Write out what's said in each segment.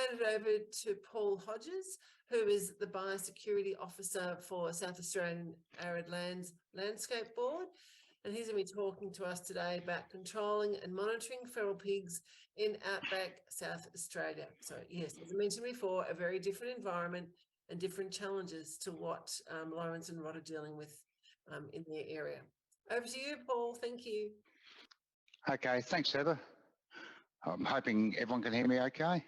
hand it over to Paul Hodges, who is the Biosecurity Officer for South Australian Arid Lands Landscape Board. And he's going to be talking to us today about controlling and monitoring feral pigs in outback South Australia. So yes, as I mentioned before, a very different environment and different challenges to what Lawrence and Rod are dealing with in their area. Over to you, Paul. Thank you. Okay, thanks, Heather. I'm hoping everyone can hear me okay.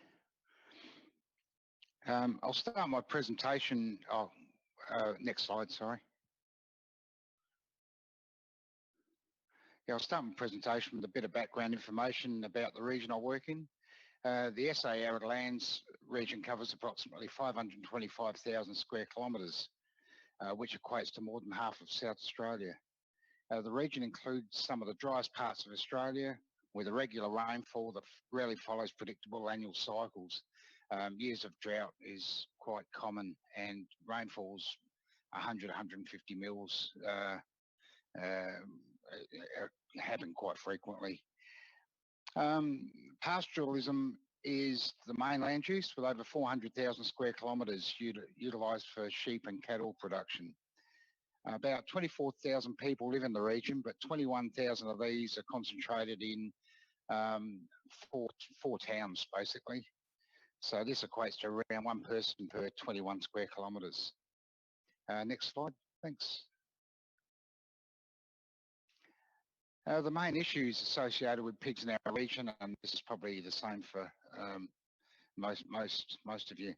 I'll start my presentation. Next slide, sorry. Yeah, I'll start my presentation with a bit of background information about the region I work in. The SA Arid Lands region covers approximately 525,000 square kilometres, which equates to more than half of South Australia. The region includes some of the driest parts of Australia with irregular rainfall that rarely follows predictable annual cycles. Years of drought is quite common, and rainfalls 100, 150 mils happen quite frequently. Pastoralism is the main land use, with over 400,000 square kilometres utilised for sheep and cattle production. About 24,000 people live in the region, but 21,000 of these are concentrated in four towns, basically. So this equates to around one person per 21 square kilometres. Next slide, thanks. The main issues associated with pigs in our region, and this is probably the same for most of you,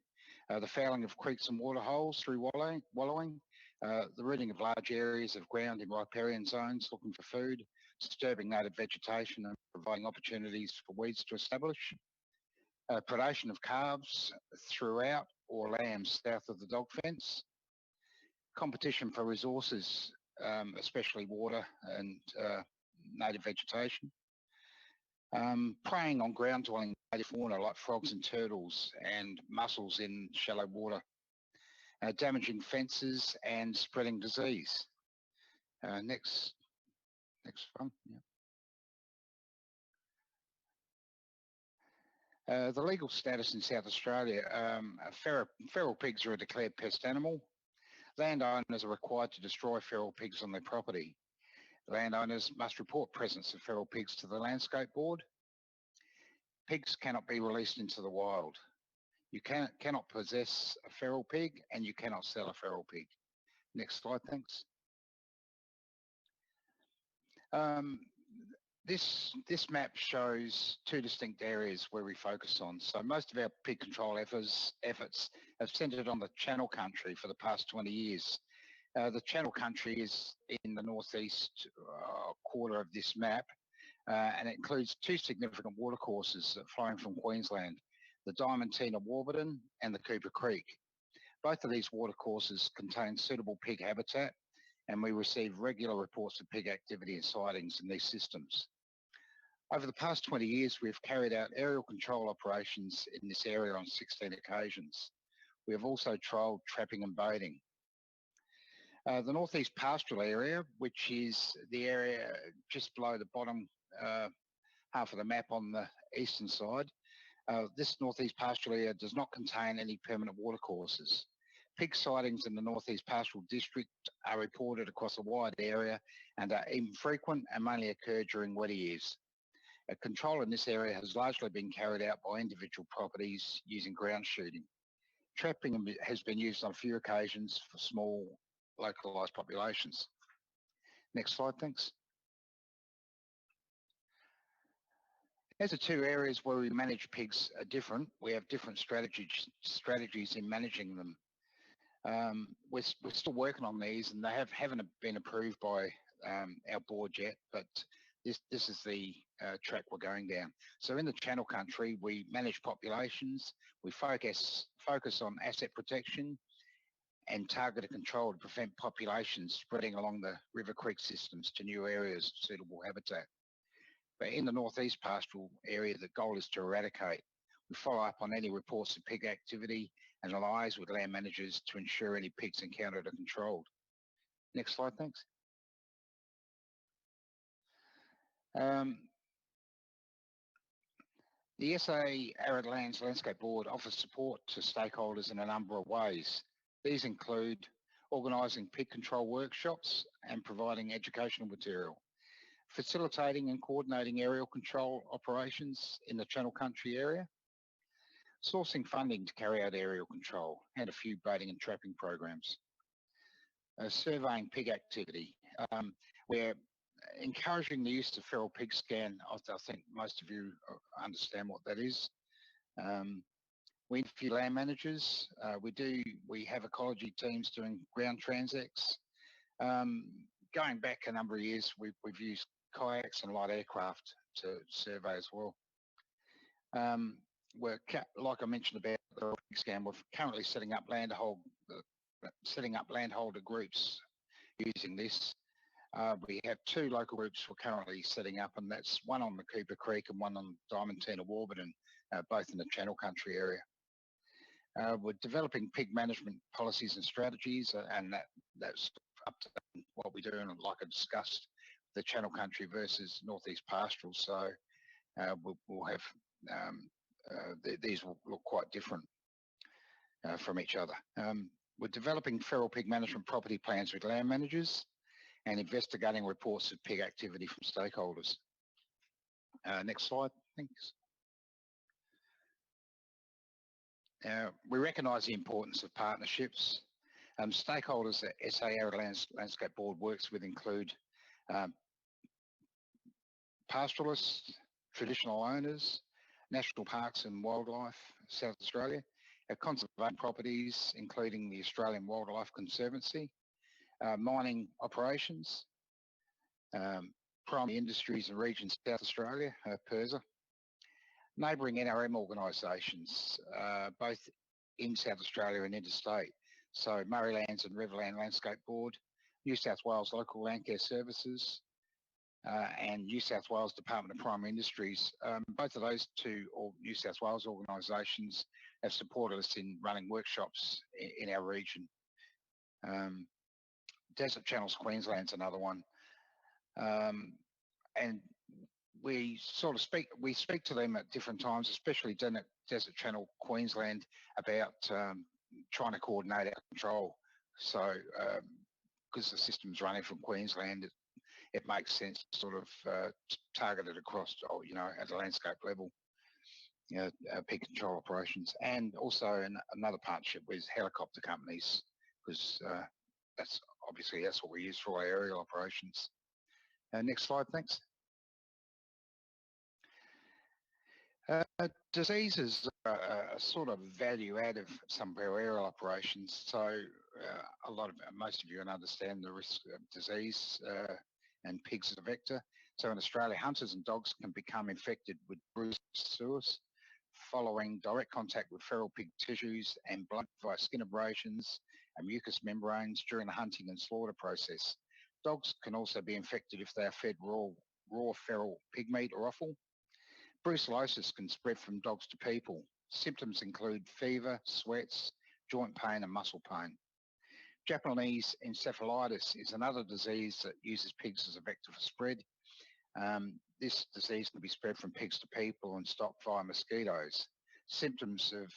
the fouling of creeks and waterholes through wallowing, the rooting of large areas of ground in riparian zones looking for food, disturbing native vegetation and providing opportunities for weeds to establish, predation of calves throughout or lambs south of the dog fence, competition for resources, especially water and native vegetation, preying on ground-dwelling native fauna like frogs and turtles and mussels in shallow water, damaging fences and spreading disease. Next one. Yeah. The legal status in South Australia, feral pigs are a declared pest animal. Landowners are required to destroy feral pigs on their property. Landowners must report presence of feral pigs to the Landscape Board. Pigs cannot be released into the wild. You cannot possess a feral pig, and you cannot sell a feral pig. Next slide, thanks. This map shows two distinct areas where we focus on. So most of our pig control efforts have centred on the Channel Country for the past 20 years. The Channel Country is in the northeast quarter of this map, and it includes two significant watercourses flowing from Queensland, the Diamantina Warburton and the Cooper Creek. Both of these watercourses contain suitable pig habitat, and we receive regular reports of pig activity and sightings in these systems. Over the past 20 years, we've carried out aerial control operations in this area on 16 occasions. We have also trialled trapping and baiting. The northeast pastoral area, which is the area just below the bottom half of the map on the eastern side, this northeast pastoral area does not contain any permanent watercourses. Pig sightings in the northeast pastoral district are reported across a wide area and are infrequent and mainly occur during wet years. Control in this area has largely been carried out by individual properties using ground shooting. Trapping has been used on a few occasions for small localised populations. Next slide, thanks. As the two areas where we manage pigs are different, we have different strategies in managing them. We're still working on these, and they haven't been approved by our board yet, but this is the track we're going down. So in the Channel Country, we manage populations, we focus on asset protection and targeted control to prevent populations spreading along the river creek systems to new areas of suitable habitat. But in the northeast pastoral area, the goal is to eradicate. We follow up on any reports of pig activity and liaise with land managers to ensure any pigs encountered are controlled. Next slide, thanks. The SA Arid Lands Landscape Board offers support to stakeholders in a number of ways. These include organising pig control workshops and providing educational material, facilitating and coordinating aerial control operations in the Channel Country area, sourcing funding to carry out aerial control and a few baiting and trapping programs, surveying pig activity. We're encouraging the use of feral pig scan. I think most of you understand what that is. We interview land managers. We have ecology teams doing ground transects. Going back a number of years, we've used kayaks and light aircraft to survey as well. Like I mentioned about the pig scan, we're currently setting up landholder groups using this. We have 2 local groups we're currently setting up, and that's one on the Cooper Creek and one on Diamantina Warburton, both in the Channel Country area. We're developing pig management policies and strategies, and that's up to what we do, and like I discussed, the Channel Country versus Northeast Pastoral. So we'll have these will look quite different from each other. We're developing feral pig management property plans with land managers and investigating reports of pig activity from stakeholders. Next slide, thanks. We recognise the importance of partnerships. Stakeholders that SA Arid Landscape Board works with include pastoralists, traditional owners, national parks and wildlife, South Australia, conservation properties, including the Australian Wildlife Conservancy, mining operations, primary industries and regions, South Australia, PIRSA, neighbouring NRM organisations, both in South Australia and interstate. So Murraylands and Riverland Landscape Board, New South Wales Local Landcare Services, and New South Wales Department of Primary Industries. Both of those 2 New South Wales organisations have supported us in running workshops in our region. Desert Channels Queensland's another one. And we speak to them at different times, especially Desert Channel Queensland, about trying to coordinate our control. So because the system's running from Queensland, it makes sense to sort of target it across, at a landscape level, pig control operations, and also another partnership with helicopter companies, because that's what we use for our aerial operations. Next slide, thanks. Diseases are a sort of value add of some of our aerial operations. So most of you understand the risk of disease and pigs as a vector. So in Australia, hunters and dogs can become infected with brucellosis following direct contact with feral pig tissues and blood via skin abrasions and mucous membranes during the hunting and slaughter process. Dogs can also be infected if they are fed raw feral pig meat or offal. Brucellosis can spread from dogs to people. Symptoms include fever, sweats, joint pain and muscle pain. Japanese encephalitis is another disease that uses pigs as a vector for spread. This disease can be spread from pigs to people and stopped via mosquitoes. Symptoms of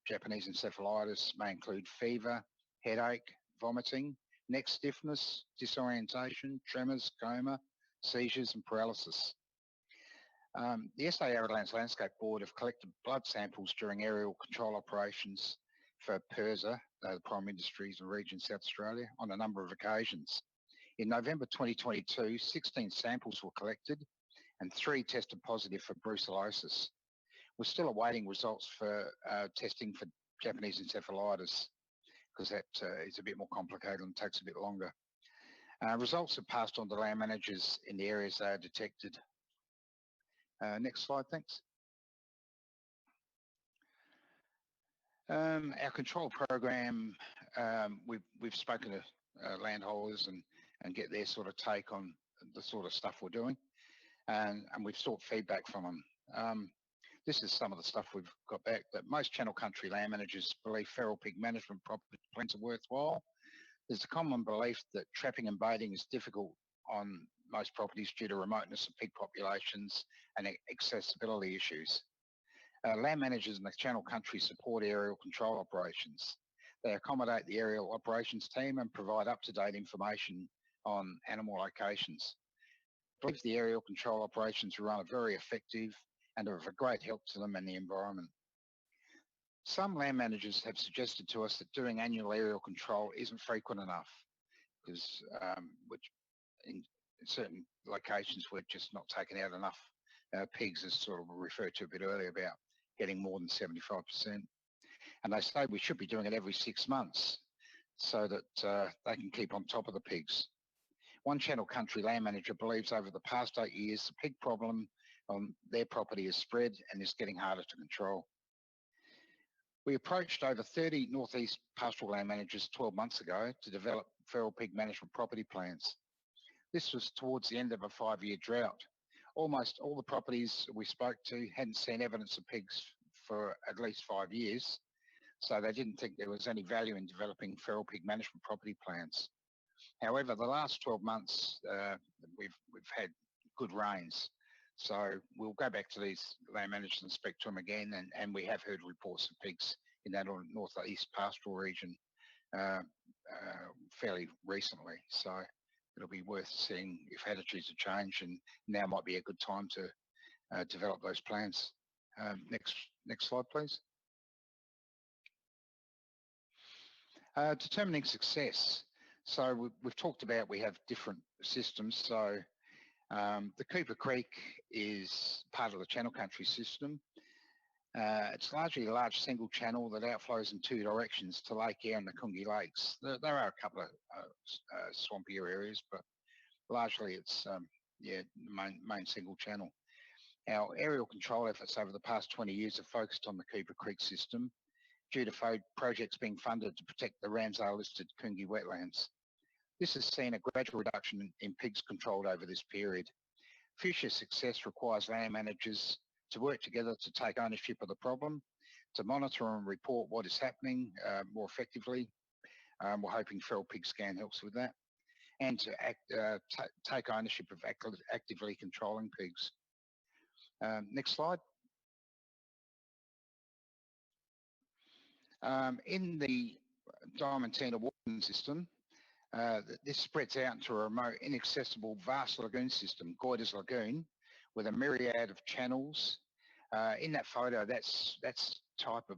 Japanese encephalitis may include fever, headache, vomiting, neck stiffness, disorientation, tremors, coma, seizures and paralysis. The SA Arid Lands Landscape Board have collected blood samples during aerial control operations for PIRSA, the Primary Industries and Regions South Australia, on a number of occasions. In November 2022, 16 samples were collected and 3 tested positive for brucellosis. We're still awaiting results for testing for Japanese encephalitis, because that is a bit more complicated and takes a bit longer. Results are passed on to land managers in the areas they are detected. Next slide, thanks. Our control program, we've spoken to landholders and get their sort of take on the sort of stuff we're doing, and we've sought feedback from them. This is some of the stuff we've got back, that most Channel Country land managers believe feral pig management plans are worthwhile. There's a common belief that trapping and baiting is difficult on most properties due to remoteness of pig populations and accessibility issues. Land managers in the Channel Country support aerial control operations. They accommodate the aerial operations team and provide up-to-date information on animal locations. I believe the aerial control operations are very effective and are of a great help to them and the environment. Some land managers have suggested to us that doing annual aerial control isn't frequent enough, because which in certain locations we're just not taking out enough pigs, as sort of referred to a bit earlier about getting more than 75%. And they say we should be doing it every 6 months so that they can keep on top of the pigs. One Channel Country land manager believes over the past 8 years the pig problem on their property has spread and is getting harder to control. We approached over 30 northeast pastoral land managers 12 months ago to develop feral pig management property plans. This was towards the end of a 5-year drought. Almost all the properties we spoke to hadn't seen evidence of pigs for at least 5 years, so they didn't think there was any value in developing feral pig management property plans. However, the last 12 months we've had good rains, so we'll go back to these land managers and speak to them again, and we have heard reports of pigs in that northeast pastoral region fairly recently. So it'll be worth seeing if attitudes have changed, and now might be a good time to develop those plans. Next slide, please. Determining success. So we've talked about we have different systems. So the Cooper Creek is part of the Channel Country system. It's largely a large single channel that outflows in 2 directions to Lake Eyre and the Coongie Lakes. There are a couple of swampier areas, but largely it's the main single channel. Our aerial control efforts over the past 20 years have focused on the Cooper Creek system due to projects being funded to protect the Ramsar-listed Coongie wetlands. This has seen a gradual reduction in pigs controlled over this period. Future success requires land managers to work together to take ownership of the problem, to monitor and report what is happening more effectively. We're hoping feral pig scan helps with that, and to take ownership of actively controlling pigs. Next slide. In the Diamantina watering system, this spreads out into a remote, inaccessible, vast lagoon system, Goyder's Lagoon, with a myriad of channels. In that photo, that's type of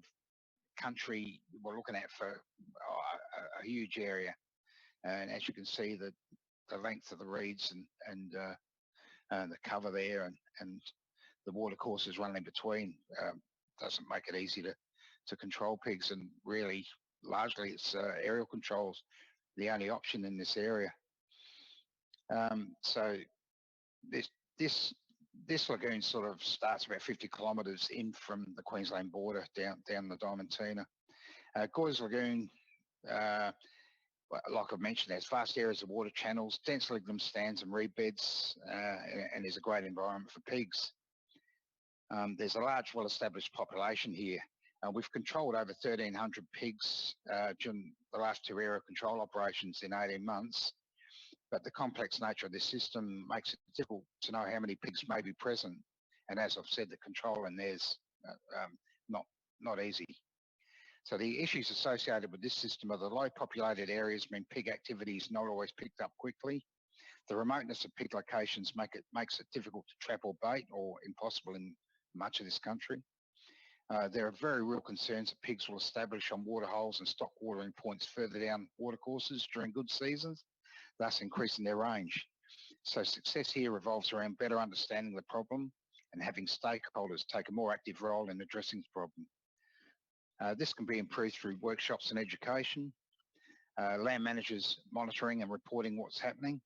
country we're looking at for a huge area. And as you can see, the length of the reeds and the cover there and the water courses running in between doesn't make it easy to control pigs, and really largely it's aerial controls the only option in this area. So this lagoon sort of starts about 50 kilometres in from the Queensland border down the Diamantina. Goyder's Lagoon, like I've mentioned, has vast areas of water channels, dense lignum stands and reed beds, and is a great environment for pigs. There's a large, well-established population here. We've controlled over 1,300 pigs during the last 2 area control operations in 18 months, but the complex nature of this system makes it difficult to know how many pigs may be present. And as I've said, the control in there's not easy. So the issues associated with this system are the low populated areas mean pig activity is not always picked up quickly. The remoteness of pig locations makes it difficult to trap or bait, or impossible in much of this country. There are very real concerns that pigs will establish on water holes and stock watering points further down watercourses during good seasons, thus increasing their range. So success here revolves around better understanding the problem and having stakeholders take a more active role in addressing the problem. This can be improved through workshops and education, land managers monitoring and reporting what's happening,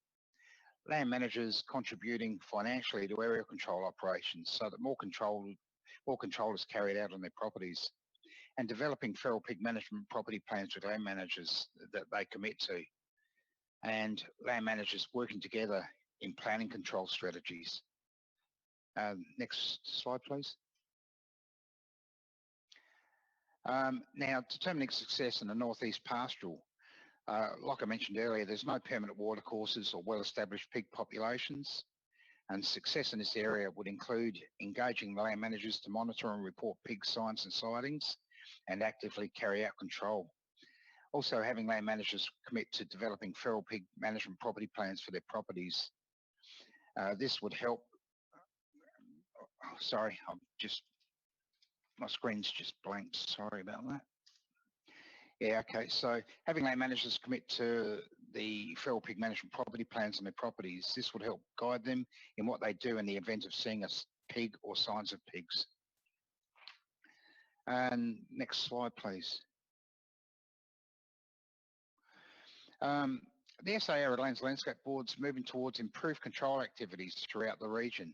land managers contributing financially to area control operations so that more control is carried out on their properties, and developing feral pig management property plans with land managers that they commit to, and land managers working together in planning control strategies. Next slide, please. Now, determining success in the northeast pastoral. Like I mentioned earlier, there's no permanent watercourses or well-established pig populations. And success in this area would include engaging the land managers to monitor and report pig signs and sightings and actively carry out control. Also having land managers commit to developing feral pig management property plans for their properties. This would help, sorry, my screen's just blanked, sorry about that. Yeah, okay, so having land managers commit to the feral pig management property plans on their properties, this would help guide them in what they do in the event of seeing a pig or signs of pigs. And next slide, please. The SA Arid Lands Landscape Board's moving towards improved control activities throughout the region.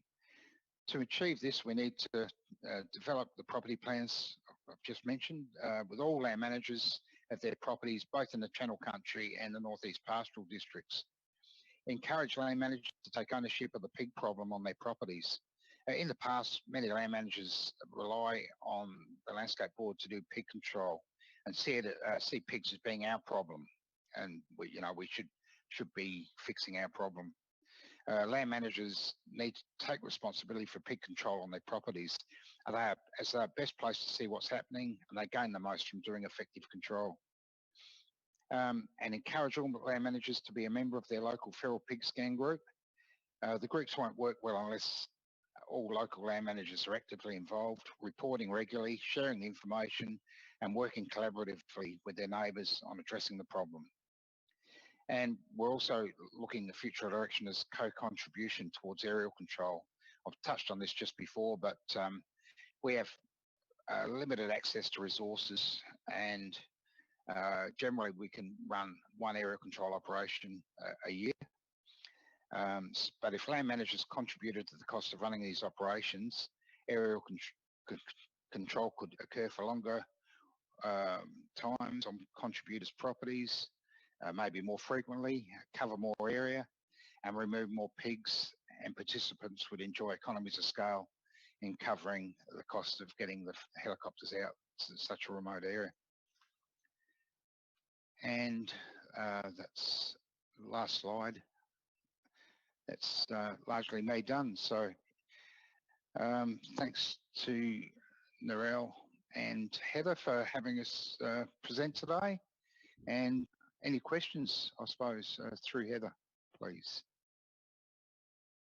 To achieve this, we need to develop the property plans I've just mentioned with all land managers of their properties, both in the Channel Country and the Northeast Pastoral Districts. Encourage land managers to take ownership of the pig problem on their properties. In the past, many land managers rely on the Landscape Board to do pig control and see pigs as being our problem, and we should be fixing our problem. Land managers need to take responsibility for pig control on their properties, as they are best placed to see what's happening, and they gain the most from doing effective control. And encourage all land managers to be a member of their local feral pig scan group. The groups won't work well unless all local land managers are actively involved, reporting regularly, sharing the information, and working collaboratively with their neighbours on addressing the problem. And we're also looking at the future direction as co-contribution towards aerial control. I've touched on this just before, but we have limited access to resources, and generally we can run one aerial control operation a year. But if land managers contributed to the cost of running these operations, aerial control could occur for longer times on contributors' properties, maybe more frequently, cover more area, and remove more pigs, and participants would enjoy economies of scale in covering the cost of getting the helicopters out to such a remote area. And that's the last slide. That's largely me done. So thanks to Narelle and Heather for having us present today. And any questions, I suppose, through Heather, please.